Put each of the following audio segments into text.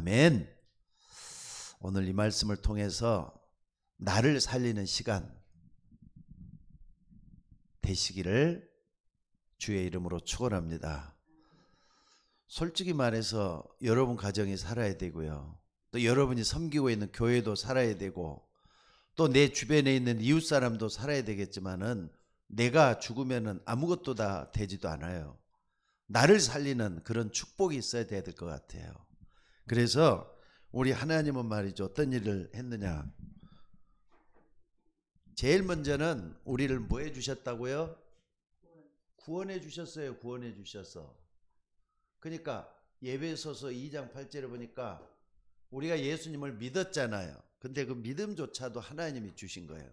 아멘. 오늘 이 말씀을 통해서 나를 살리는 시간 되시기를 주의 이름으로 축원합니다. 솔직히 말해서 여러분 가정이 살아야 되고요. 또 여러분이 섬기고 있는 교회도 살아야 되고 또 내 주변에 있는 이웃 사람도 살아야 되겠지만은 내가 죽으면은 아무것도 다 되지도 않아요. 나를 살리는 그런 축복이 있어야 될 것 같아요. 그래서 우리 하나님은 말이죠. 어떤 일을 했느냐. 제일 먼저는 우리를 뭐 해주셨다고요? 구원해 주셨어요. 구원해 주셔서. 그러니까 예배소서 2장 8절에 보니까 우리가 예수님을 믿었잖아요. 근데 그 믿음조차도 하나님이 주신 거예요.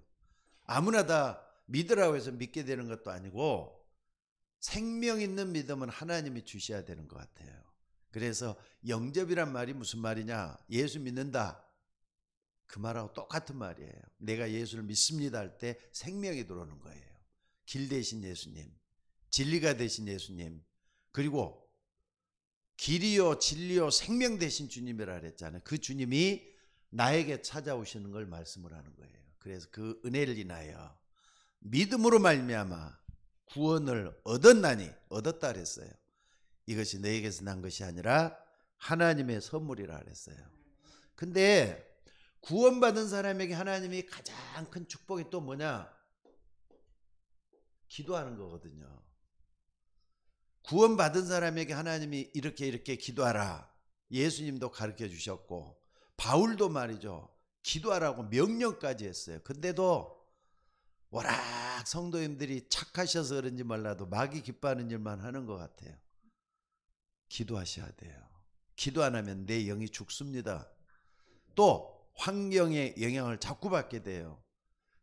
아무나 다 믿으라고 해서 믿게 되는 것도 아니고 생명 있는 믿음은 하나님이 주셔야 되는 것 같아요. 그래서 영접이란 말이 무슨 말이냐? 예수 믿는다. 그 말하고 똑같은 말이에요. 내가 예수를 믿습니다 할 때 생명이 들어오는 거예요. 길 되신 예수님, 진리가 되신 예수님, 그리고 길이요 진리요 생명 되신 주님이라 그랬잖아요. 그 주님이 나에게 찾아오시는 걸 말씀을 하는 거예요. 그래서 그 은혜를 인하여 믿음으로 말미암아 구원을 얻었나니, 얻었다 그랬어요. 이것이 너에게서 난 것이 아니라 하나님의 선물이라 그랬어요. 근데 구원받은 사람에게 하나님이 가장 큰 축복이 또 뭐냐? 기도하는 거거든요. 구원받은 사람에게 하나님이 이렇게 기도하라. 예수님도 가르쳐 주셨고 바울도 말이죠. 기도하라고 명령까지 했어요. 근데도 워낙 성도님들이 착하셔서 그런지 몰라도 마귀 기뻐하는 일만 하는 것 같아요. 기도하셔야 돼요. 기도 안 하면 내 영이 죽습니다. 또 환경의 영향을 자꾸 받게 돼요.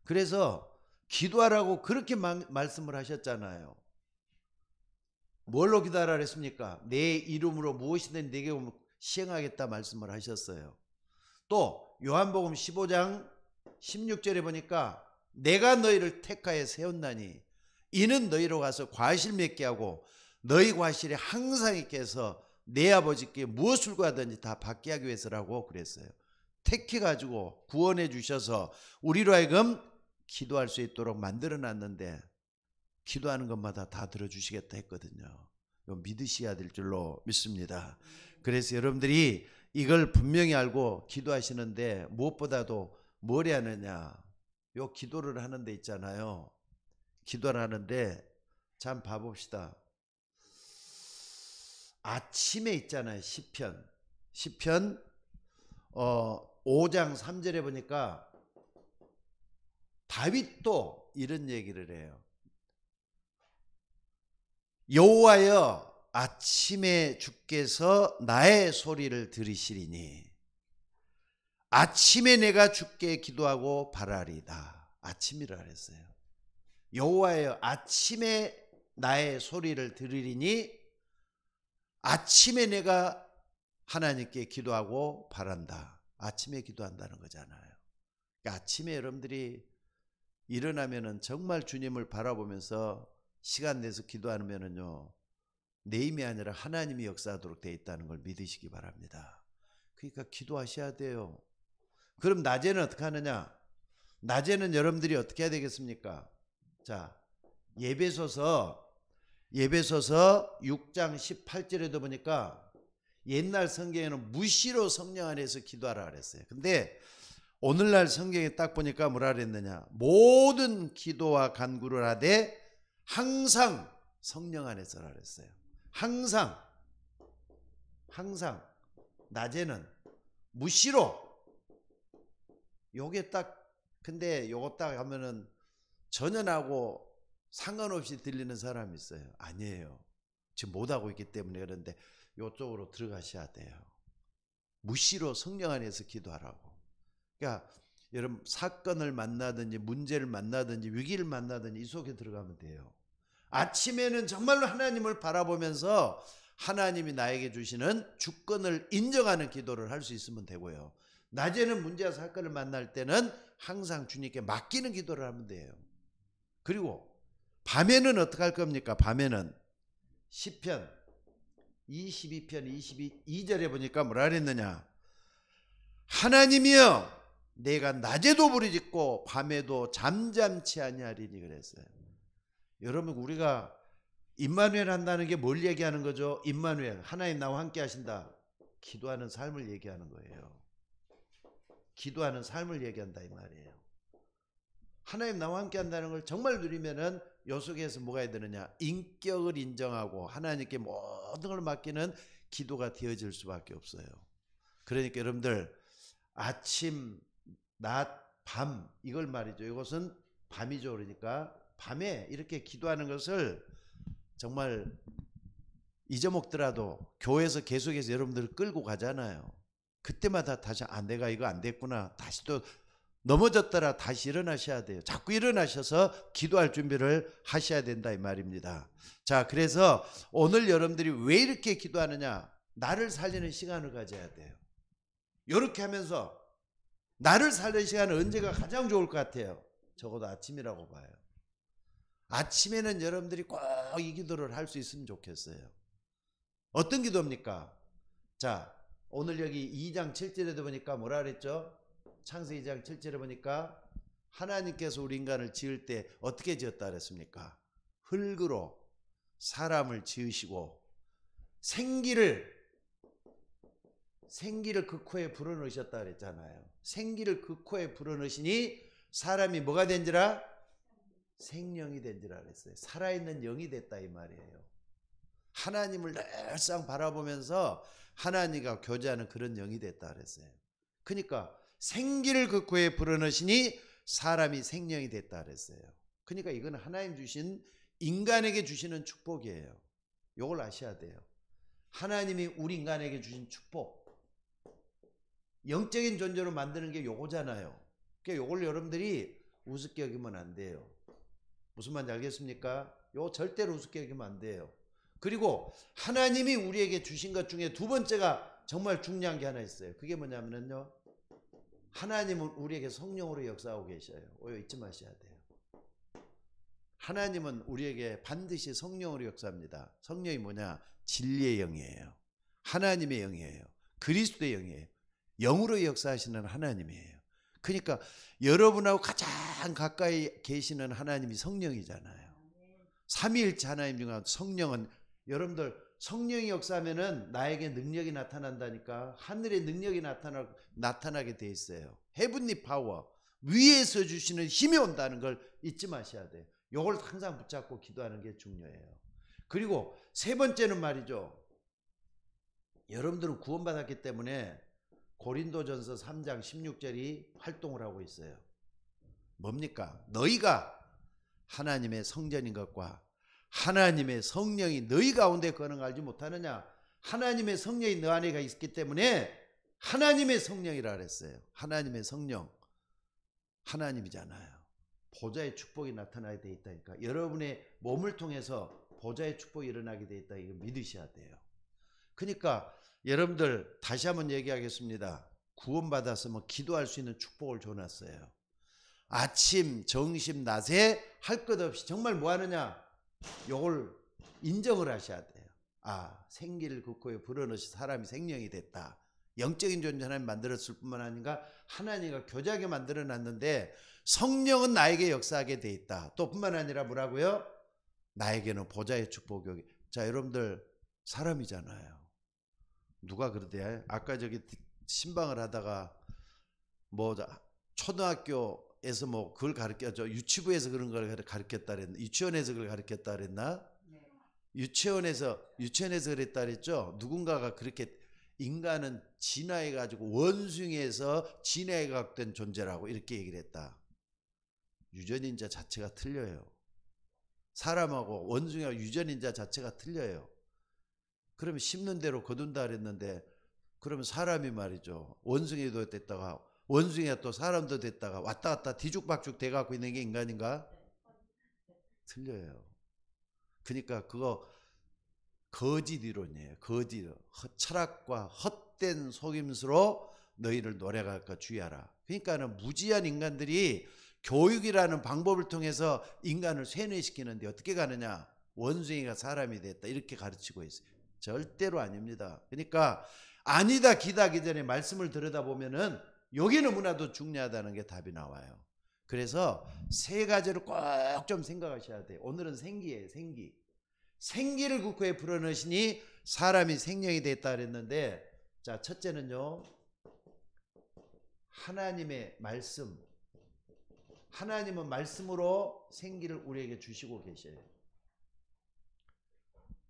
그래서 기도하라고 그렇게 말씀을 하셨잖아요. 뭘로 기도하라 그랬습니까? 내 이름으로 무엇이든 내게 시행하겠다 말씀을 하셨어요. 또 요한복음 15장 16절에 보니까 내가 너희를 택하여 세웠나니 이는 너희로 가서 과실 맺게 하고 너희 과실에 항상 있게 해서 내 아버지께 무엇을 구하든지 다 받게 하기 위해서라고 그랬어요. 택해가지고 구원해 주셔서 우리로 하여금 기도할 수 있도록 만들어 놨는데 기도하는 것마다 다 들어주시겠다 했거든요. 이거 믿으셔야 될 줄로 믿습니다. 그래서 여러분들이 이걸 분명히 알고 기도하시는데 무엇보다도 뭘 해야 하느냐. 요 기도를 하는 데 있잖아요. 기도를 하는데 참 봐봅시다. 아침에 있잖아요. 시편 5장 3절에 보니까 다윗도 이런 얘기를 해요. 여호와여 아침에 주께서 나의 소리를 들으시리니 아침에 내가 주께 기도하고 바라리다. 아침이라 그랬어요. 여호와여 아침에 나의 소리를 들으리니 아침에 내가 하나님께 기도하고 바란다. 아침에 기도한다는 거잖아요. 그러니까 아침에 여러분들이 일어나면은 정말 주님을 바라보면서 시간 내서 기도하면은요, 내 힘이 아니라 하나님이 역사하도록 되어 있다는 걸 믿으시기 바랍니다. 그러니까 기도하셔야 돼요. 그럼 낮에는 어떻게 하느냐? 낮에는 여러분들이 어떻게 해야 되겠습니까? 자, 예배소서 6장 18절에도 보니까 옛날 성경에는 무시로 성령 안에서 기도하라 그랬어요. 근데 오늘날 성경에 딱 보니까 뭐라 그랬느냐? 모든 기도와 간구를 하되 항상 성령 안에서라 그랬어요. 항상 낮에는 무시로. 요게 딱, 근데 요거 딱 하면은 전혀 나하고 상관없이 들리는 사람이 있어요. 아니에요. 지금 못하고 있기 때문에. 그런데 요쪽으로 들어가셔야 돼요. 무시로 성령 안에서 기도하라고. 그러니까 여러분 사건을 만나든지 문제를 만나든지 위기를 만나든지 이 속에 들어가면 돼요. 아침에는 정말로 하나님을 바라보면서 하나님이 나에게 주시는 주권을 인정하는 기도를 할 수 있으면 되고요. 낮에는 문제와 사건을 만날 때는 항상 주님께 맡기는 기도를 하면 돼요. 그리고 밤에는 어떻게 할 겁니까? 밤에는 시편 22편 22절에 보니까 뭐라 그랬느냐? 하나님이여 내가 낮에도 부르짖고 밤에도 잠잠치 아니하리니 그랬어요. 여러분 우리가 임마누엘 한다는 게 뭘 얘기하는 거죠? 임마누엘 하나님 나와 함께 하신다. 기도하는 삶을 얘기하는 거예요. 기도하는 삶을 얘기한다 이 말이에요. 하나님 나와 함께 한다는 걸 정말 누리면은 요 속에서 뭐가 해야 되느냐? 인격을 인정하고 하나님께 모든 걸 맡기는 기도가 되어질 수밖에 없어요. 그러니까 여러분들 아침, 낮, 밤 이걸 말이죠. 이것은 밤이죠. 그러니까 밤에 이렇게 기도하는 것을 정말 잊어먹더라도 교회에서 계속해서 여러분들 끌고 가잖아요. 그때마다 다시 내가 이거 안 됐구나. 다시 또 넘어졌더라 다시 일어나셔야 돼요. 자꾸 일어나셔서 기도할 준비를 하셔야 된다 이 말입니다. 자, 그래서 오늘 여러분들이 왜 이렇게 기도하느냐? 나를 살리는 시간을 가져야 돼요. 이렇게 하면서 나를 살리는 시간은 언제가 가장 좋을 것 같아요? 적어도 아침이라고 봐요. 아침에는 여러분들이 꼭 이 기도를 할 수 있으면 좋겠어요. 어떤 기도입니까? 자, 오늘 여기 2장 7절에도 보니까 뭐라 그랬죠? 창세기 2장 7절에 보니까 하나님께서 우리 인간을 지을 때 어떻게 지었다 그랬습니까? 흙으로 사람을 지으시고 생기를 그 코에 불어넣으셨다 그랬잖아요. 생기를 그 코에 불어넣으시니 사람이 뭐가 된지라? 생명이 된지라 그랬어요. 살아있는 영이 됐다 이 말이에요. 하나님을 늘상 바라보면서 하나님과 교제하는 그런 영이 됐다 그랬어요. 그러니까 생기를 그 코에 불어넣으시니 사람이 생명이 됐다 그랬어요. 그러니까 이건 하나님 주신 인간에게 주시는 축복이에요. 이걸 아셔야 돼요. 하나님이 우리 인간에게 주신 축복, 영적인 존재로 만드는 게 요거잖아요. 그러니까 요걸 여러분들이 우습게 여기면 안 돼요. 무슨 말인지 알겠습니까? 요거 절대로 우습게 여기면 안 돼요. 그리고 하나님이 우리에게 주신 것 중에 두 번째가 정말 중요한 게 하나 있어요. 그게 뭐냐면요, 하나님은 우리에게 성령으로 역사하고 계셔요. 이거 잊지 마셔야 돼요. 하나님은 우리에게 반드시 성령으로 역사합니다. 성령이 뭐냐? 진리의 영이에요. 하나님의 영이에요. 그리스도의 영이에요. 영으로 역사하시는 하나님이에요. 그러니까 여러분하고 가장 가까이 계시는 하나님이 성령이잖아요. 삼위일체 하나님 중 성령은, 여러분들 성령이 역사하면은 나에게 능력이 나타난다니까. 하늘의 능력이 나타나게 돼 있어요. 헤븐리 파워, 위에서 주시는 힘이 온다는 걸 잊지 마셔야 돼요. 이걸 항상 붙잡고 기도하는 게 중요해요. 그리고 세 번째는 말이죠, 여러분들은 구원받았기 때문에 고린도전서 3장 16절이 활동을 하고 있어요. 뭡니까? 너희가 하나님의 성전인 것과 하나님의 성령이 너희 가운데 거는 걸 알지 못하느냐? 하나님의 성령이 너 안에 있기 때문에 하나님의 성령이라 그랬어요. 하나님의 성령, 하나님이잖아요. 보좌의 축복이 나타나게 돼 있다니까. 여러분의 몸을 통해서 보좌의 축복이 일어나게 돼 있다, 이거 믿으셔야 돼요. 그러니까 여러분들 다시 한번 얘기하겠습니다. 구원받았으면 기도할 수 있는 축복을 줘놨어요. 아침, 점심, 낮에 할 것 없이 정말 뭐 하느냐? 요걸 인정을 하셔야 돼요. 아, 생기를 그 코에 불어넣으시 사람이 생명이 됐다. 영적인 존재 하나님 만들었을 뿐만 아니라 하나님과 교제하게 만들어놨는데 성령은 나에게 역사하게 돼 있다. 또 뿐만 아니라 뭐라고요? 나에게는 보좌의 축복이. 자, 여러분들 사람이잖아요. 누가 그러대요? 아까 저기 신방을 하다가 뭐 초등학교에서 뭐 그걸 가르쳐줘, 유치부에서 그런 걸 가르쳤다 그랬나? 유치원에서 그걸 가르쳤다 그랬나? 네. 유치원에서 그랬다 그랬죠? 누군가가 그렇게 인간은 진화해 가지고 원숭이에서 진화해 갖된 존재라고 이렇게 얘기를 했다. 유전인자 자체가 틀려요. 사람하고 원숭이하고 유전인자 자체가 틀려요. 그러면 심는 대로 거둔다 그랬는데, 그러면 사람이 말이죠, 원숭이도 됐다가 원숭이가 또 사람도 됐다가 왔다 갔다 뒤죽박죽 돼갖고 있는 게 인간인가? 틀려요. 그러니까 그거 거짓 이론이에요. 거짓 철학과 헛된 속임수로 너희를 노래갈까 주의하라. 그러니까는 무지한 인간들이 교육이라는 방법을 통해서 인간을 쇠뇌시키는데 어떻게 가느냐? 원숭이가 사람이 됐다 이렇게 가르치고 있어요. 절대로 아닙니다. 그러니까 아니다 기다기 전에 말씀을 들여다보면은 요게 너무나도 중요하다는 게 답이 나와요. 그래서 세 가지를 꼭 좀 생각하셔야 돼요. 오늘은 생기예요. 생기. 생기를 국호에 불어넣으시니 사람이 생명이 됐다 그랬는데, 자, 첫째는요, 하나님의 말씀. 하나님은 말씀으로 생기를 우리에게 주시고 계셔요.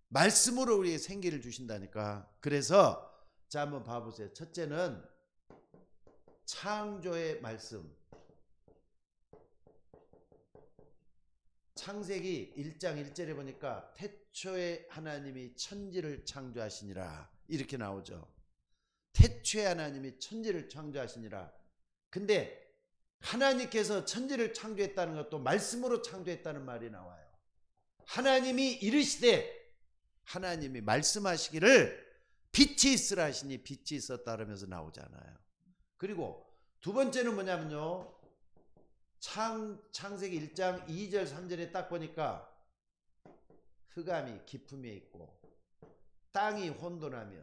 말씀으로 우리에게 생기를 주신다니까. 그래서 자, 한번 봐보세요. 첫째는 창조의 말씀. 창세기 1장 1절에 보니까 태초에 하나님이 천지를 창조하시니라 이렇게 나오죠. 태초에 하나님이 천지를 창조하시니라. 근데 하나님께서 천지를 창조했다는 것도 말씀으로 창조했다는 말이 나와요. 하나님이 이르시되, 하나님이 말씀하시기를 빛이 있으라 하시니 빛이 있었다 그러면서 나오잖아요. 그리고 두 번째는 뭐냐면요, 창세기 1장 2절 3절에 딱 보니까 흑암이 깊음에 있고 땅이 혼돈하며,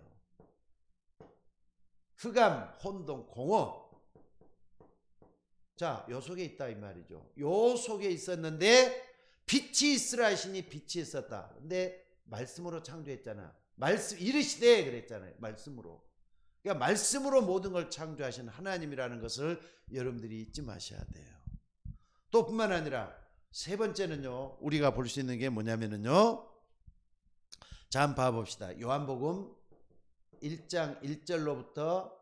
흑암, 혼돈, 공허. 자, 요 속에 있다 이 말이죠. 요 속에 있었는데 빛이 있으라 하시니 빛이 있었다. 근데 말씀으로 창조했잖아. 말씀 이르시되 그랬잖아요. 말씀으로. 그러니까 말씀으로 모든 걸 창조하신 하나님이라는 것을 여러분들이 잊지 마셔야 돼요. 또 뿐만 아니라 세 번째는요, 우리가 볼 수 있는 게 뭐냐면은요, 자, 한번 봐봅시다. 요한복음 1장 1절로부터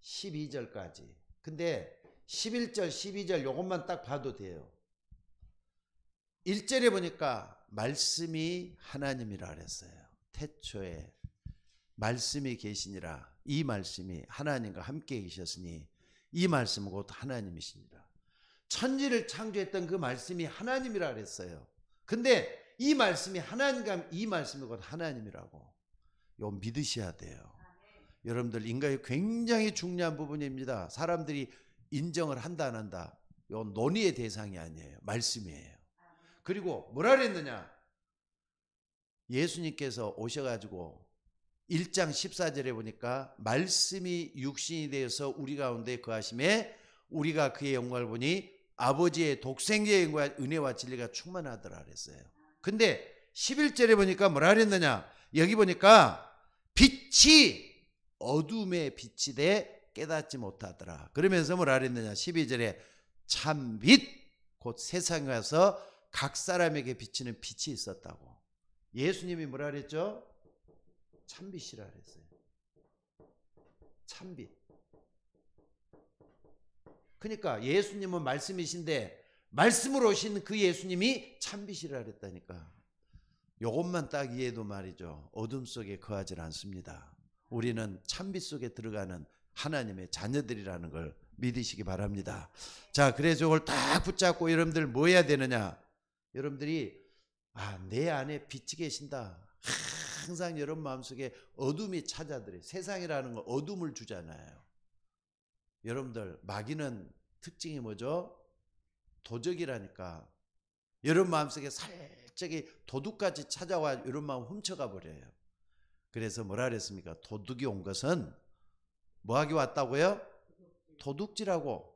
12절까지. 근데 11절 12절 요것만 딱 봐도 돼요. 1절에 보니까 말씀이 하나님이라 그랬어요. 태초에 말씀이 계시니라. 이 말씀이 하나님과 함께 계셨으니 이 말씀은 곧 하나님이시니라. 천지를 창조했던 그 말씀이 하나님이라 그랬어요. 근데 이 말씀이 하나님과 이 말씀이 곧 하나님이라고 요 믿으셔야 돼요. 여러분들 인간이 굉장히 중요한 부분입니다. 사람들이 인정을 한다 안 한다, 요 논의의 대상이 아니에요. 말씀이에요. 그리고 뭐라 그랬느냐, 예수님께서 오셔가지고 1장 14절에 보니까 말씀이 육신이 되어서 우리 가운데 거하심에 우리가 그의 영광을 보니 아버지의 독생자의 영광과 은혜와 진리가 충만하더라 그랬어요. 근데 11절에 보니까 뭐라 그랬느냐, 여기 보니까 빛이 어둠의 빛이 돼 깨닫지 못하더라. 그러면서 뭐라 그랬느냐, 12절에 참빛 곧 세상에 와서 각 사람에게 비치는 빛이 있었다고. 예수님이 뭐라 그랬죠? 참빛이라 그랬어요. 참빛. 그러니까 예수님은 말씀이신데 말씀으로 오신 그 예수님이 참빛이라 그랬다니까. 요것만 딱 이해해도 말이죠, 어둠 속에 거하지 않습니다. 우리는 참빛 속에 들어가는 하나님의 자녀들이라는 걸 믿으시기 바랍니다. 자, 그래서 이걸 딱 붙잡고 여러분들 뭐 해야 되느냐, 여러분들이 내 안에 빛이 계신다. 항상 여러분 마음속에 어둠이 찾아들어요. 세상이라는 건 어둠을 주잖아요. 여러분들 마귀는 특징이 뭐죠? 도적이라니까. 여러분 마음속에 살짝이 도둑같이 찾아와 여러분 마음 훔쳐가 버려요. 그래서 뭐라 그랬습니까? 도둑이 온 것은 뭐하기 왔다고요? 도둑질하고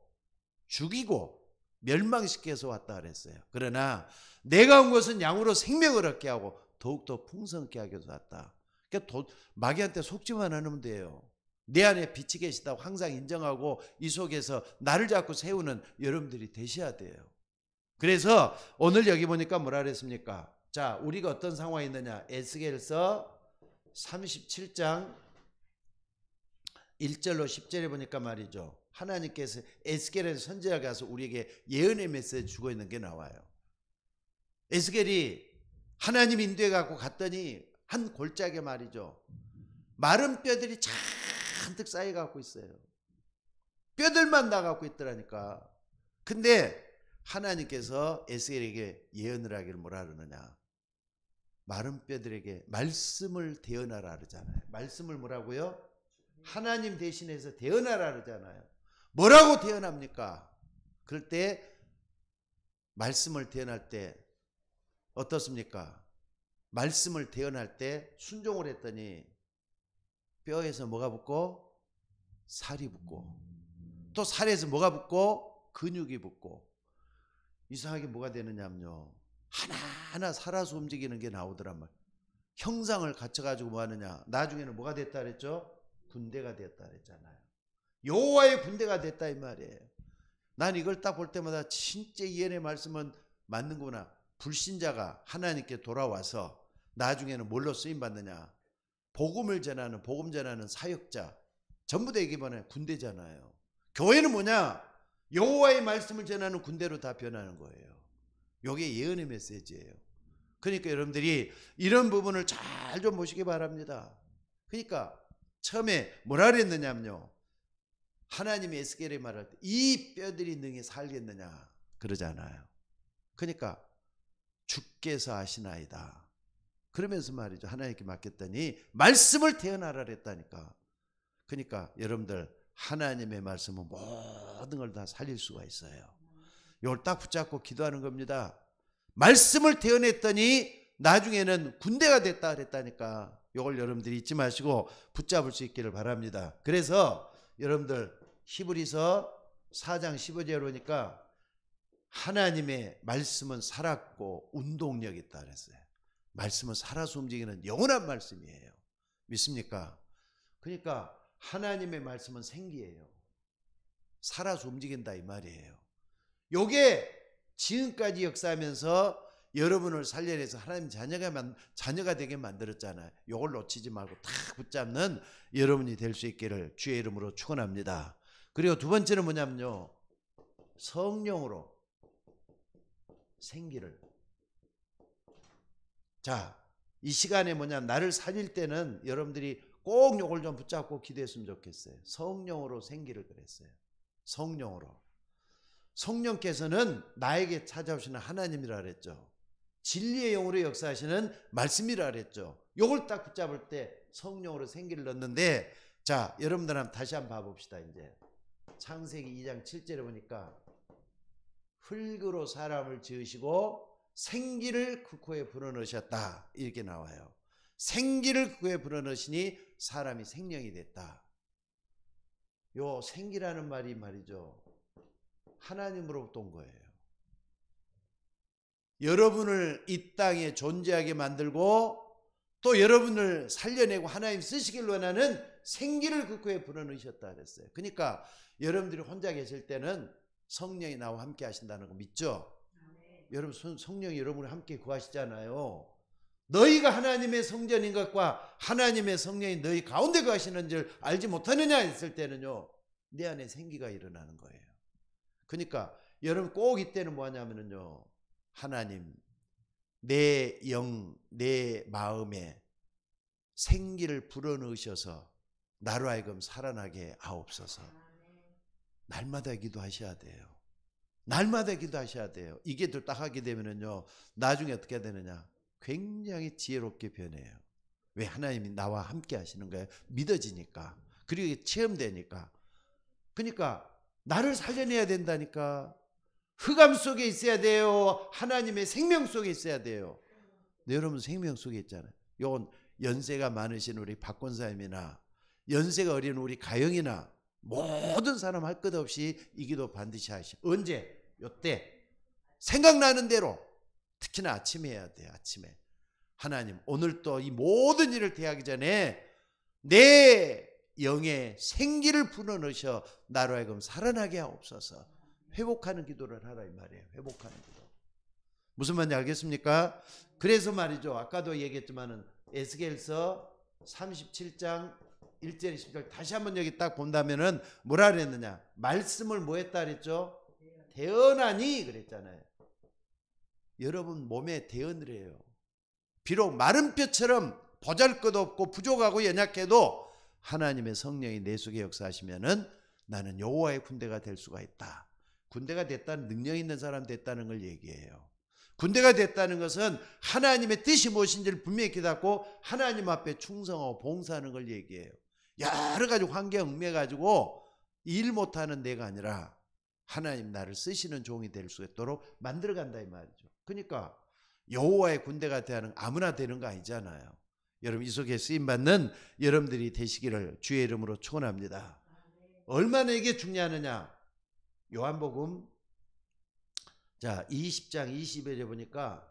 죽이고 멸망시켜서 왔다 그랬어요. 그러나 내가 온 것은 양으로 생명을 얻게 하고 더욱더 풍성하게 하기 위해서 왔다. 그러니까 마귀한테 속지만 않으면 돼요. 내 안에 빛이 계시다고 항상 인정하고 이 속에서 나를 잡고 세우는 여러분들이 되셔야 돼요. 그래서 오늘 여기 보니까 뭐라 그랬습니까? 자, 우리가 어떤 상황에 있느냐, 에스겔서 37장 1절로 10절에 보니까 말이죠, 하나님께서 에스겔의 선지자가 가서 우리에게 예언의 메시지 주고 있는 게 나와요. 에스겔이 하나님 인도해 갖고 갔더니 한 골짜기에 말이죠, 마른 뼈들이 잔뜩 쌓여 갖고 있어요. 뼈들만 나갖고 있더라니까. 근데 하나님께서 에스겔에게 예언을 하기를 뭐라 그러느냐, 마른 뼈들에게 말씀을 대언하라 그러잖아요. 말씀을 뭐라고요? 하나님 대신해서 대언하라 그러잖아요. 뭐라고 대언합니까? 그럴 때 말씀을 대언할 때 어떻습니까? 말씀을 대언할 때 순종을 했더니 뼈에서 뭐가 붙고? 살이 붙고 또 살에서 뭐가 붙고? 근육이 붙고. 이상하게 뭐가 되느냐면요, 하나하나 살아서 움직이는 게 나오더란 말이에요. 형상을 갖춰가지고 뭐 하느냐, 나중에는 뭐가 됐다 그랬죠? 군대가 됐다 그랬잖아요. 여호와의 군대가 됐다 이 말이에요. 난 이걸 딱 볼 때마다 진짜 예언의 말씀은 맞는구나. 불신자가 하나님께 돌아와서 나중에는 뭘로 쓰임 받느냐, 복음을 전하는, 복음 전하는 사역자, 전부 다 이게 뭐냐, 군대잖아요. 교회는 뭐냐, 여호와의 말씀을 전하는 군대로 다 변하는 거예요. 이게 예언의 메시지예요. 그러니까 여러분들이 이런 부분을 잘 좀 보시기 바랍니다. 그러니까 처음에 뭐라 그랬느냐면요, 하나님이 에스겔에 말할 때 이 뼈들이 능히 살겠느냐 그러잖아요. 그러니까 주께서 아시나이다 그러면서 말이죠, 하나님께 맡겼더니 말씀을 태어나라 그랬다니까. 그러니까 여러분들 하나님의 말씀은 모든 걸 다 살릴 수가 있어요. 이걸 딱 붙잡고 기도하는 겁니다. 말씀을 태어냈더니 나중에는 군대가 됐다 그랬다니까. 이걸 여러분들이 잊지 마시고 붙잡을 수 있기를 바랍니다. 그래서 여러분들 히브리서 4장 15절에 보니까 하나님의 말씀은 살았고 운동력이 있다 그랬어요. 말씀은 살아서 움직이는 영원한 말씀이에요. 믿습니까? 그러니까 하나님의 말씀은 생기예요. 살아서 움직인다 이 말이에요. 요게 지금까지 역사하면서 여러분을 살려내서 하나님 자녀가 되게 만들었잖아요. 요걸 놓치지 말고 탁 붙잡는 여러분이 될 수 있기를 주의 이름으로 축원합니다. 그리고 두 번째는 뭐냐면요, 성령으로 생기를. 자, 이 시간에 뭐냐, 나를 살릴 때는 여러분들이 꼭 요걸 좀 붙잡고 기도했으면 좋겠어요. 성령으로 생기를 그랬어요. 성령으로. 성령께서는 나에게 찾아오시는 하나님이라 그랬죠. 진리의 영으로 역사하시는 말씀이라 그랬죠. 요걸 딱 붙잡을 때 성령으로 생기를 넣는데, 자, 여러분들 한번 다시 한번 봐봅시다. 이제 창세기 2장 7절에 보니까 흙으로 사람을 지으시고 생기를 그 코에 불어넣으셨다 이렇게 나와요. 생기를 그 코에 불어넣으시니 사람이 생명이 됐다. 요 생기라는 말이 말이죠, 하나님으로부터 온 거예요. 여러분을 이 땅에 존재하게 만들고 또 여러분을 살려내고 하나님 쓰시길 원하는 생기를 그 코에 불어넣으셨다 그랬어요. 그러니까 여러분들이 혼자 계실 때는 성령이 나와 함께 하신다는 거 믿죠? 네. 여러분 성령이 여러분을 함께 구하시잖아요. 너희가 하나님의 성전인 것과 하나님의 성령이 너희 가운데 거하시는 줄 알지 못하느냐 했을 때는요, 내 안에 생기가 일어나는 거예요. 그러니까 여러분 꼭 이때는 뭐 하냐면요, 하나님 내 영, 내 마음에 생기를 불어넣으셔서 나로 하여금 살아나게 하옵소서. 날마다 기도하셔야 돼요. 날마다 기도하셔야 돼요. 이게 또 딱 하게 되면은요, 나중에 어떻게 되느냐, 굉장히 지혜롭게 변해요. 왜? 하나님이 나와 함께 하시는 거예요. 믿어지니까. 그리고 체험되니까. 그러니까 나를 살려내야 된다니까. 흑암 속에 있어야 돼요? 하나님의 생명 속에 있어야 돼요? 네, 여러분 생명 속에 있잖아요. 요건 연세가 많으신 우리 박권사님이나 연세가 어린 우리 가영이나 모든 사람 할 것 없이 이 기도 반드시 하시. 언제? 요때 생각나는 대로, 특히나 아침에 해야 돼요. 아침에 하나님 오늘 또 이 모든 일을 대하기 전에 내 영에 생기를 불어넣으셔 나로 하여금 살아나게 하옵소서. 회복하는 기도를 하라 이 말이에요. 회복하는 기도. 무슨 말인지 알겠습니까? 그래서 말이죠, 아까도 얘기했지만은 에스겔서 37장 1절 10절 다시 한번 여기 딱 본다면은 뭐라 그랬느냐, 말씀을 뭐 했다 그랬죠? 대언하니 그랬잖아요. 여러분 몸에 대언을 해요. 비록 마른 뼈처럼 보잘것없고 부족하고 연약해도 하나님의 성령이 내 속에 역사하시면은 나는 여호와의 군대가 될 수가 있다. 군대가 됐다는, 능력 있는 사람 됐다는 걸 얘기해요. 군대가 됐다는 것은 하나님의 뜻이 무엇인지를 분명히 깨닫고 하나님 앞에 충성하고 봉사하는 걸 얘기해요. 여러 가지 환경 얽매가지고 일 못하는 내가 아니라 하나님 나를 쓰시는 종이 될 수 있도록 만들어간다 이 말이죠. 그러니까 여호와의 군대가 되는 아무나 되는 거 아니잖아요. 여러분 이 속에 쓰임받는 여러분들이 되시기를 주의 이름으로 축원합니다. 얼마나 이게 중요하느냐. 요한복음 자 20장 20절에 보니까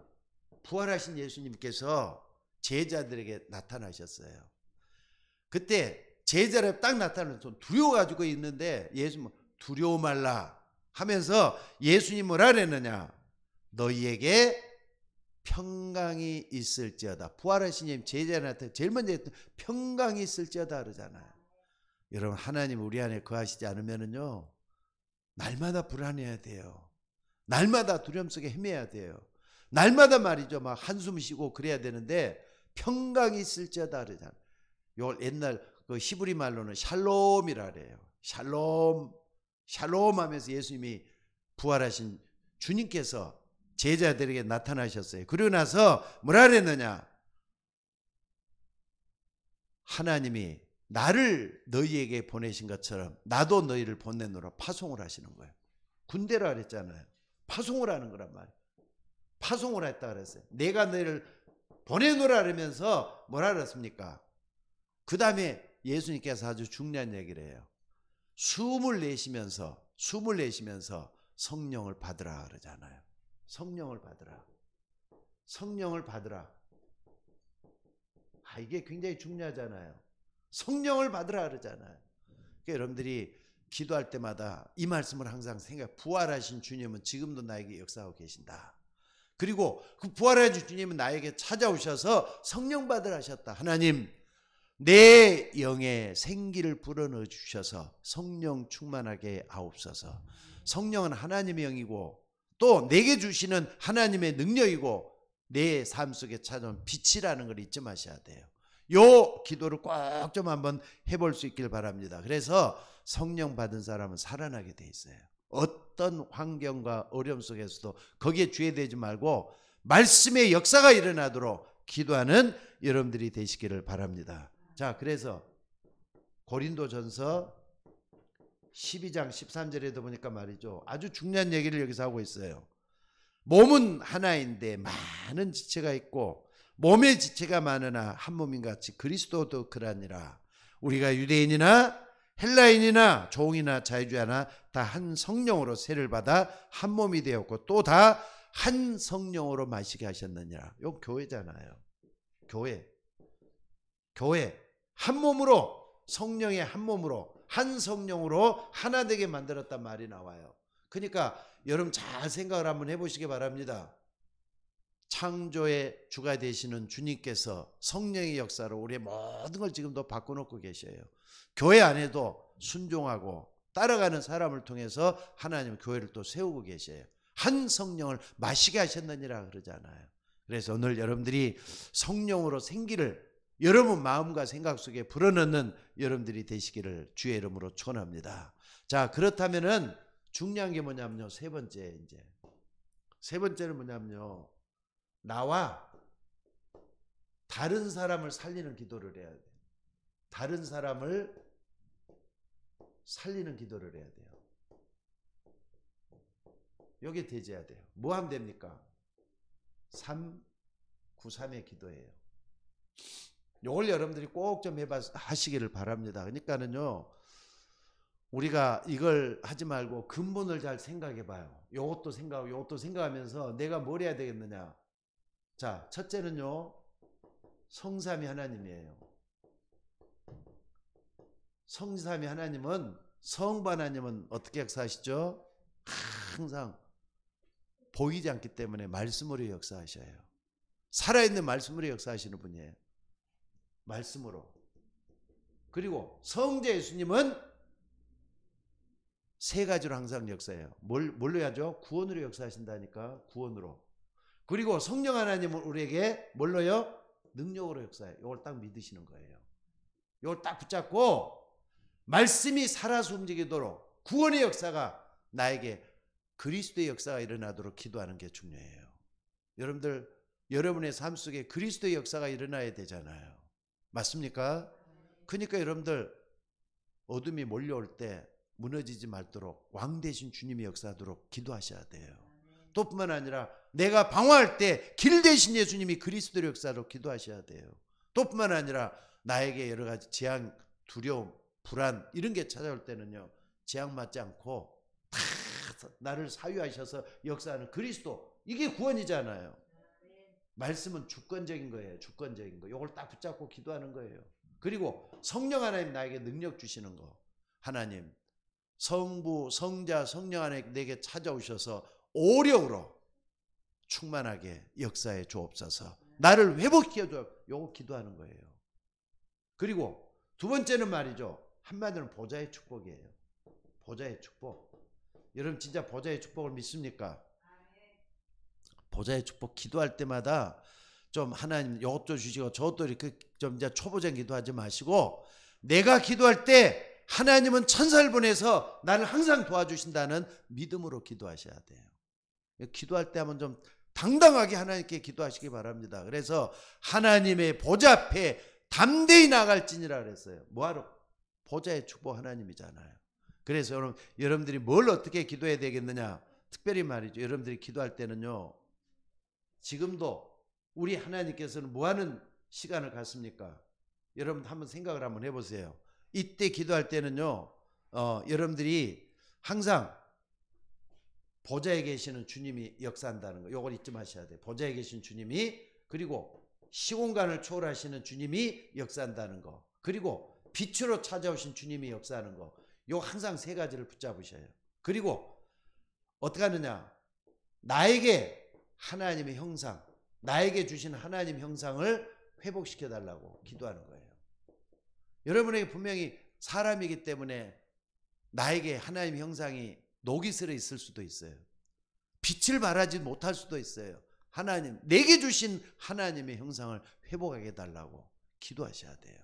부활하신 예수님께서 제자들에게 나타나셨어요. 그때 제자를 딱 나타나서 두려워가지고 있는데 예수님은 두려워 말라 하면서 예수님 뭐라 그랬느냐. 너희에게 평강이 있을지어다. 부활하신 예수님 제자한테 제일 먼저 했던 평강이 있을지어다 그러잖아요. 여러분 하나님 우리 안에 거하시지 않으면은요 날마다 불안해야 돼요. 날마다 두려움 속에 헤매야 돼요. 날마다 말이죠 막 한숨 쉬고 그래야 되는데 평강이 있을지어다 그러잖아요. 요 옛날 그 히브리 말로는 샬롬이라 그래요. 샬롬 하면서 예수님이 부활하신 주님께서 제자들에게 나타나셨어요. 그러고 나서 뭐라 그랬느냐. 하나님이 나를 너희에게 보내신 것처럼 나도 너희를 보내노라 파송을 하시는 거예요. 군대라 그랬잖아요. 파송을 하는 거란 말이에요. 파송을 했다 그랬어요. 내가 너희를 보내노라 그러면서 뭐라 그랬습니까? 그 다음에 예수님께서 아주 중요한 얘기를 해요. 숨을 내쉬면서 성령을 받으라 그러잖아요. 성령을 받으라. 성령을 받으라. 이게 굉장히 중요하잖아요. 성령을 받으라 그러잖아요. 그러니까 여러분들이 기도할 때마다 이 말씀을 항상 생각해. 부활하신 주님은 지금도 나에게 역사하고 계신다. 그리고 그 부활하신 주님은 나에게 찾아오셔서 성령 받으라 하셨다. 하나님 내 영에 생기를 불어넣어 주셔서 성령 충만하게 하옵소서. 성령은 하나님의 영이고 또 내게 주시는 하나님의 능력이고 내 삶 속에 찾아온 빛이라는 걸 잊지 마셔야 돼요. 요 기도를 꼭 좀 한번 해볼 수 있길 바랍니다. 그래서 성령 받은 사람은 살아나게 돼 있어요. 어떤 환경과 어려움 속에서도 거기에 주의되지 말고 말씀의 역사가 일어나도록 기도하는 여러분들이 되시기를 바랍니다. 자, 그래서 고린도전서 12장 13절에도 보니까 말이죠. 아주 중요한 얘기를 여기서 하고 있어요. 몸은 하나인데 많은 지체가 있고 몸의 지체가 많으나 한 몸인 같이 그리스도도 그러니라. 우리가 유대인이나 헬라인이나 종이나 자유주의나 다 한 성령으로 세를 받아 한 몸이 되었고 또 다 한 성령으로 마시게 하셨느니라. 이거 교회잖아요. 교회 한 몸으로 성령의 한 몸으로 한 성령으로 하나 되게 만들었단 말이 나와요. 그러니까 여러분 잘 생각을 한번 해보시기 바랍니다. 창조의 주가 되시는 주님께서 성령의 역사로 우리의 모든 걸 지금도 바꿔놓고 계셔요. 교회 안에도 순종하고 따라가는 사람을 통해서 하나님 교회를 또 세우고 계셔요. 한 성령을 마시게 하셨느니라 그러잖아요. 그래서 오늘 여러분들이 성령으로 생기를 여러분 마음과 생각 속에 불어넣는 여러분들이 되시기를 주의 이름으로 축원합니다. 자, 그렇다면은 중요한 게 뭐냐면요. 세 번째는 뭐냐면요. 나와 다른 사람을 살리는 기도를 해야 돼요. 다른 사람을 살리는 기도를 해야 돼요. 여기에 대제해야 돼요. 뭐 하면 됩니까? 393의 기도예요. 이걸 여러분들이 꼭 좀 하시기를 바랍니다. 그러니까는요, 우리가 이걸 하지 말고 근본을 잘 생각해 봐요. 이것도 생각하고 이것도 생각하면서 내가 뭘 해야 되겠느냐. 자, 첫째는요, 성삼위 하나님이에요. 성삼위 하나님은, 성부 하나님은 어떻게 역사하시죠? 항상 보이지 않기 때문에 말씀으로 역사하셔요. 살아있는 말씀으로 역사하시는 분이에요. 말씀으로. 그리고 성자 예수님은 세 가지로 항상 역사해요. 뭘로 해야죠? 구원으로 역사하신다니까. 구원으로. 그리고 성령 하나님은 우리에게 뭘로요? 능력으로 역사해요. 이걸 딱 믿으시는 거예요. 이걸 딱 붙잡고 말씀이 살아서 움직이도록 구원의 역사가 나에게 그리스도의 역사가 일어나도록 기도하는 게 중요해요. 여러분들, 여러분의 삶 속에 그리스도의 역사가 일어나야 되잖아요. 맞습니까? 그러니까 여러분들 어둠이 몰려올 때 무너지지 말도록 왕 대신 주님이 역사하도록 기도하셔야 돼요. 또 뿐만 아니라 내가 방황할 때 길 대신 예수님이 그리스도의 역사로 기도하셔야 돼요. 또 뿐만 아니라 나에게 여러 가지 재앙, 두려움, 불안 이런 게 찾아올 때는요, 재앙 맞지 않고 다 나를 사유하셔서 역사하는 그리스도, 이게 구원이잖아요. 말씀은 주권적인 거예요. 주권적인 거. 요걸 딱 붙잡고 기도하는 거예요. 그리고 성령 하나님 나에게 능력 주시는 거. 하나님 성부 성자 성령 하나님 내게 찾아오셔서 오력으로 충만하게 역사해 주옵소서. 나를 회복시켜 줘. 요거 기도하는 거예요. 그리고 두 번째는 말이죠, 한마디로 보좌의 축복이에요. 보좌의 축복. 여러분 진짜 보좌의 축복을 믿습니까? 보좌의 축복 기도할 때마다 좀 하나님 이것도 주시고 저것도 이렇게 좀 이제 초보적 기도하지 마시고, 내가 기도할 때 하나님은 천사를 보내서 나를 항상 도와주신다는 믿음으로 기도하셔야 돼요. 기도할 때 한번 좀 당당하게 하나님께 기도하시기 바랍니다. 그래서 하나님의 보좌 앞에 담대히 나갈지니라 그랬어요. 뭐하러? 보좌의 축복 하나님이잖아요. 그래서 여러분들이 뭘 어떻게 기도해야 되겠느냐? 특별히 말이죠, 여러분들이 기도할 때는요, 지금도 우리 하나님께서는 뭐하는 시간을 갖습니까? 여러분 한번 생각을 한번 해보세요. 이때 기도할 때는요, 여러분들이 항상 보좌에 계시는 주님이 역사한다는 거, 요걸 잊지 마셔야 돼요. 보좌에 계신 주님이, 그리고 시공간을 초월하시는 주님이 역사한다는 거, 그리고 빛으로 찾아오신 주님이 역사하는 거, 요 항상 세 가지를 붙잡으셔요. 그리고 어떻게 하느냐? 나에게 하나님의 형상, 나에게 주신 하나님 형상을 회복시켜 달라고 기도하는 거예요. 여러분에게 분명히 사람이기 때문에 나에게 하나님 형상이 녹이 슬어 있을 수도 있어요. 빛을 발하지 못할 수도 있어요. 하나님, 내게 주신 하나님의 형상을 회복하게 해달라고 기도하셔야 돼요.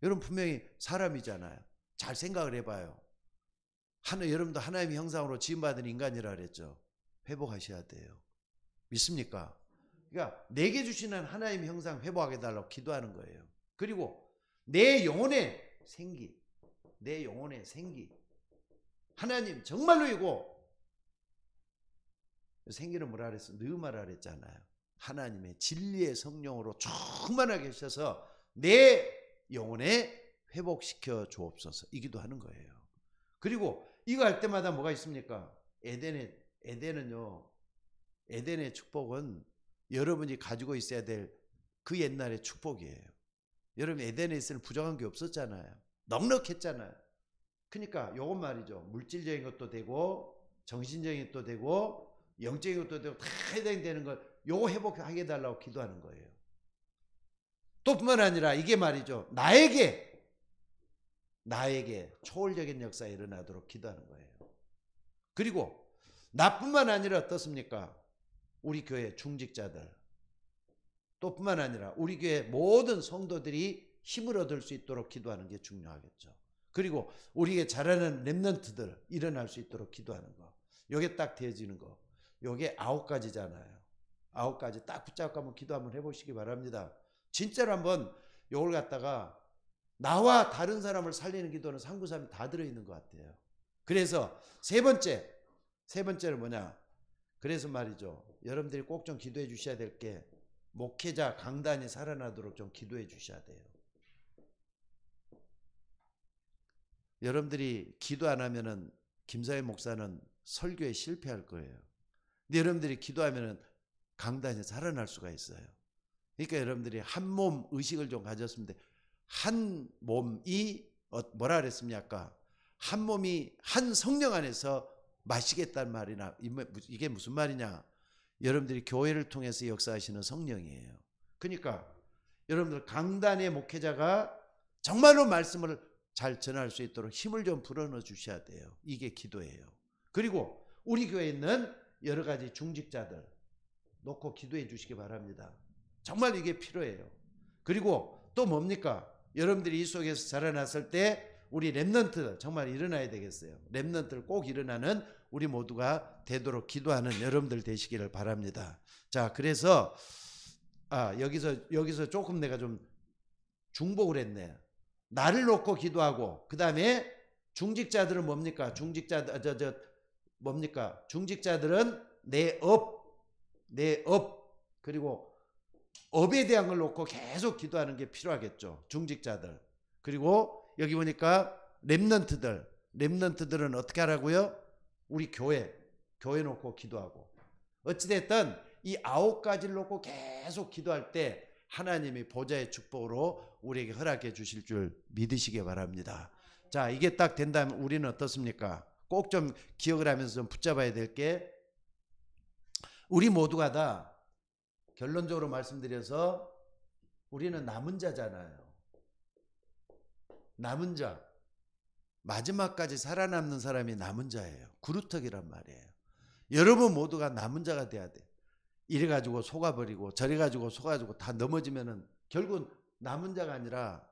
여러분 분명히 사람이잖아요. 잘 생각을 해봐요. 여러분도 하나님의 형상으로 지음받은 인간이라 그랬죠. 회복하셔야 돼요. 믿습니까? 그러니까 내게 주시는 하나님의 형상 회복하게 해달라고 기도하는 거예요. 그리고 내 영혼의 생기, 내 영혼의 생기, 하나님 정말로 이거 생기는 뭐라 그랬어? 느마라 그랬잖아요. 하나님의 진리의 성령으로 충만하게 하셔서 내 영혼에 회복시켜 주옵소서, 이 기도하는 거예요. 그리고 이거 할 때마다 뭐가 있습니까? 에덴은요, 에덴의 축복은 여러분이 가지고 있어야 될 그 옛날의 축복이에요. 여러분 에덴에 있을 부정한 게 없었잖아요. 넉넉했잖아요. 그러니까 요건 말이죠, 물질적인 것도 되고 정신적인 것도 되고 영적인 것도 되고 다 해당되는 것, 요거 회복하게 해달라고 기도하는 거예요. 또 뿐만 아니라 이게 말이죠, 나에게 초월적인 역사가 일어나도록 기도하는 거예요. 그리고 나뿐만 아니라 어떻습니까? 우리 교회 중직자들, 또 뿐만 아니라 우리 교회 모든 성도들이 힘을 얻을 수 있도록 기도하는 게 중요하겠죠. 그리고 우리에게 잘하는 렘넌트들 일어날 수 있도록 기도하는 거, 요게 딱 되어지는 거, 요게 9가지잖아요. 9가지 딱 붙잡고 한번 기도 한번 해보시기 바랍니다. 진짜로 한번 요걸 갖다가 나와 다른 사람을 살리는 기도는 상부삼이 다 들어있는 것 같아요. 그래서 세 번째는 뭐냐? 그래서 말이죠, 여러분들이 꼭 좀 기도해 주셔야 될 게, 목회자 강단이 살아나도록 좀 기도해 주셔야 돼요. 여러분들이 기도 안 하면은 김사회 목사는 설교에 실패할 거예요. 근데 여러분들이 기도하면은 강단이 살아날 수가 있어요. 그러니까 여러분들이 한 몸 의식을 좀 가졌으면 돼. 한 몸이 뭐라 그랬습니까? 한 몸이 한 성령 안에서 마시겠다는 말이나, 이게 무슨 말이냐? 여러분들이 교회를 통해서 역사하시는 성령이에요. 그러니까 여러분들 강단의 목회자가 정말로 말씀을 잘 전할 수 있도록 힘을 좀 불어넣어 주셔야 돼요. 이게 기도예요. 그리고 우리 교회에 있는 여러 가지 중직자들 놓고 기도해 주시기 바랍니다. 정말 이게 필요해요. 그리고 또 뭡니까? 여러분들이 이 속에서 자라났을 때 우리 렘넌트 정말 일어나야 되겠어요. 렘넌트를 꼭 일어나는 우리 모두가 되도록 기도하는 여러분들 되시기를 바랍니다. 자, 그래서 여기서 조금 내가 좀 중복을 했네. 나를 놓고 기도하고, 그 다음에 중직자들은 뭡니까? 중직자들은 내 업, 그리고 업에 대한 걸 놓고 계속 기도하는 게 필요하겠죠. 중직자들. 그리고 여기 보니까 렘넌트들은 어떻게 하라고요? 우리 교회 놓고 기도하고. 어찌됐든 이 9가지를 놓고 계속 기도할 때 하나님이 보좌의 축복으로 우리에게 허락해 주실 줄 믿으시기 바랍니다. 자, 이게 딱 된다면 우리는 어떻습니까? 꼭 좀 기억을 하면서 좀 붙잡아야 될 게, 우리 모두가 다 결론적으로 말씀드려서 우리는 남은 자잖아요. 남은 자. 마지막까지 살아남는 사람이 남은 자예요. 구루터기란 말이에요. 여러분 모두가 남은 자가 돼야 돼. 이래가지고 속아버리고 저래가지고 속아가지고 다 넘어지면은 결국은 남은 자가 아니라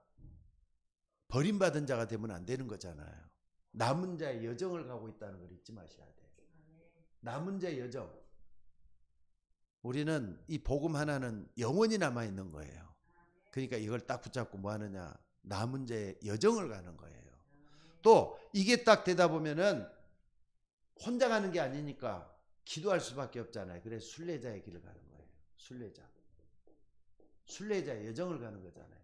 버림받은 자가 되면 안 되는 거잖아요. 남은 자의 여정을 가고 있다는 걸 잊지 마셔야 돼요. 남은 자의 여정. 우리는 이 복음 하나는 영원히 남아있는 거예요. 그러니까 이걸 딱 붙잡고 뭐 하느냐? 남은 자의 여정을 가는 거예요. 또 이게 딱 되다 보면은 혼자 가는 게 아니니까 기도할 수밖에 없잖아요. 그래서 순례자의 길을 가는 거예요. 순례자의 여정을 가는 거잖아요.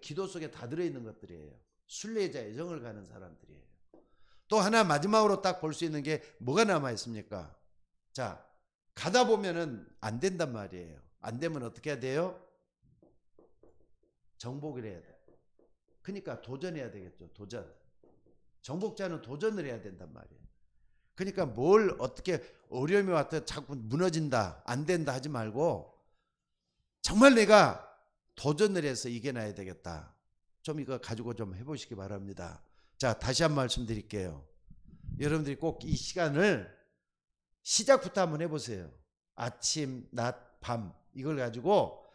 기도 속에 다 들어있는 것들이에요. 순례자의 여정을 가는 사람들이에요. 또 하나 마지막으로 딱 볼 수 있는 게 뭐가 남아 있습니까? 자, 가다 보면은 안 된단 말이에요. 안 되면 어떻게 해야 돼요? 정복을 해야 돼요. 그러니까 도전해야 되겠죠. 도전. 정복자는 도전을 해야 된단 말이에요. 그러니까 뭘 어떻게 어려움이 왔다 자꾸 무너진다, 안 된다 하지 말고 정말 내가 도전을 해서 이겨놔야 되겠다. 좀 이거 가지고 좀 해보시기 바랍니다. 자, 다시 한 말씀드릴게요. 여러분들이 꼭 이 시간을 시작부터 한번 해보세요. 아침, 낮, 밤 이걸 가지고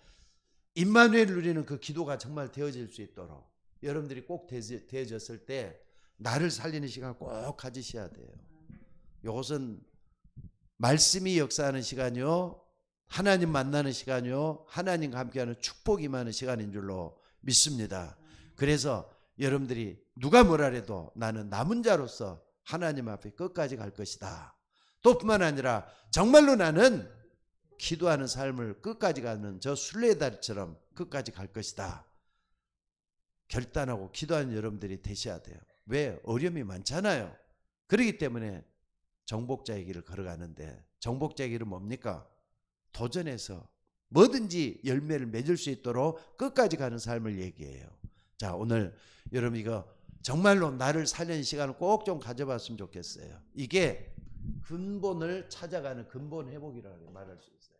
임마누엘을 누리는 그 기도가 정말 되어질 수 있도록 여러분들이 꼭 되어졌을 때 나를 살리는 시간을 꼭 가지셔야 돼요. 이것은 말씀이 역사하는 시간이요, 하나님 만나는 시간이요, 하나님과 함께하는 축복이 많은 시간인 줄로 믿습니다. 그래서 여러분들이 누가 뭐라 해도 나는 남은 자로서 하나님 앞에 끝까지 갈 것이다. 또 뿐만 아니라 정말로 나는 기도하는 삶을 끝까지 가는 저 순례자처럼 끝까지 갈 것이다. 결단하고 기도하는 여러분들이 되셔야 돼요. 왜? 어려움이 많잖아요. 그렇기 때문에 정복자의 길을 걸어가는데, 정복자의 길은 뭡니까? 도전해서 뭐든지 열매를 맺을 수 있도록 끝까지 가는 삶을 얘기해요. 자, 오늘 여러분 이거 정말로 나를 살리는 시간을 꼭 좀 가져봤으면 좋겠어요. 이게 근본을 찾아가는 근본 회복이라고 말할 수 있어요.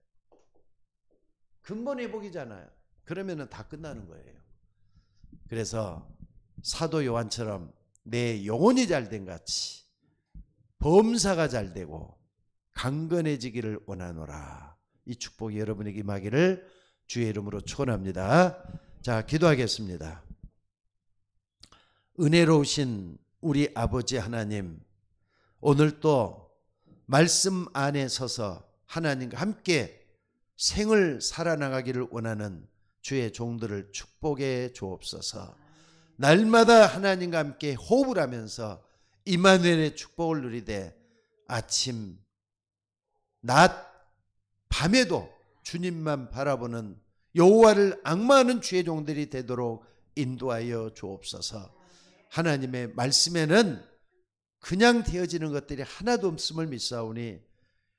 근본 회복이잖아요. 그러면은 다 끝나는 거예요. 그래서 사도 요한처럼 내 영혼이 잘된 같이 범사가 잘되고 강건해지기를 원하노라. 이 축복이 여러분에게 임하기를 주의 이름으로 축원합니다. 자, 기도하겠습니다. 은혜로우신 우리 아버지 하나님, 오늘 또 말씀 안에 서서 하나님과 함께 생을 살아나가기를 원하는 주의 종들을 축복해 주옵소서. 날마다 하나님과 함께 호흡을 하면서 임마누엘의 축복을 누리되 아침, 낮, 밤에도 주님만 바라보는 여호와를 앙마하는 주의 종들이 되도록 인도하여 주옵소서. 하나님의 말씀에는 그냥 되어지는 것들이 하나도 없음을 믿사오니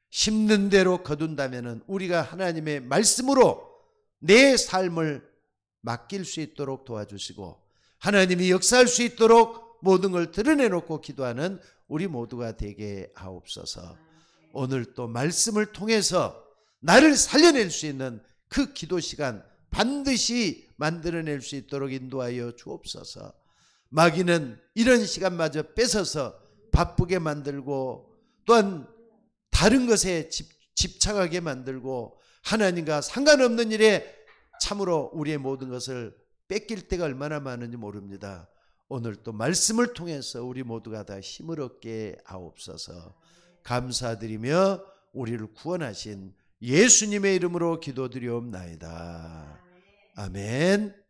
심는 대로 거둔다면 우리가 하나님의 말씀으로 내 삶을 맡길 수 있도록 도와주시고 하나님이 역사할 수 있도록 모든 걸 드러내놓고 기도하는 우리 모두가 되게 하옵소서. 오늘 또 말씀을 통해서 나를 살려낼 수 있는 그 기도 시간 반드시 만들어낼 수 있도록 인도하여 주옵소서. 마귀는 이런 시간마저 뺏어서 바쁘게 만들고 또한 다른 것에 집착하게 만들고 하나님과 상관없는 일에 참으로 우리의 모든 것을 뺏길 때가 얼마나 많은지 모릅니다. 오늘 또 말씀을 통해서 우리 모두가 다 힘을 얻게 하옵소서. 감사드리며 우리를 구원하신 예수님의 이름으로 기도드리옵나이다. 아멘.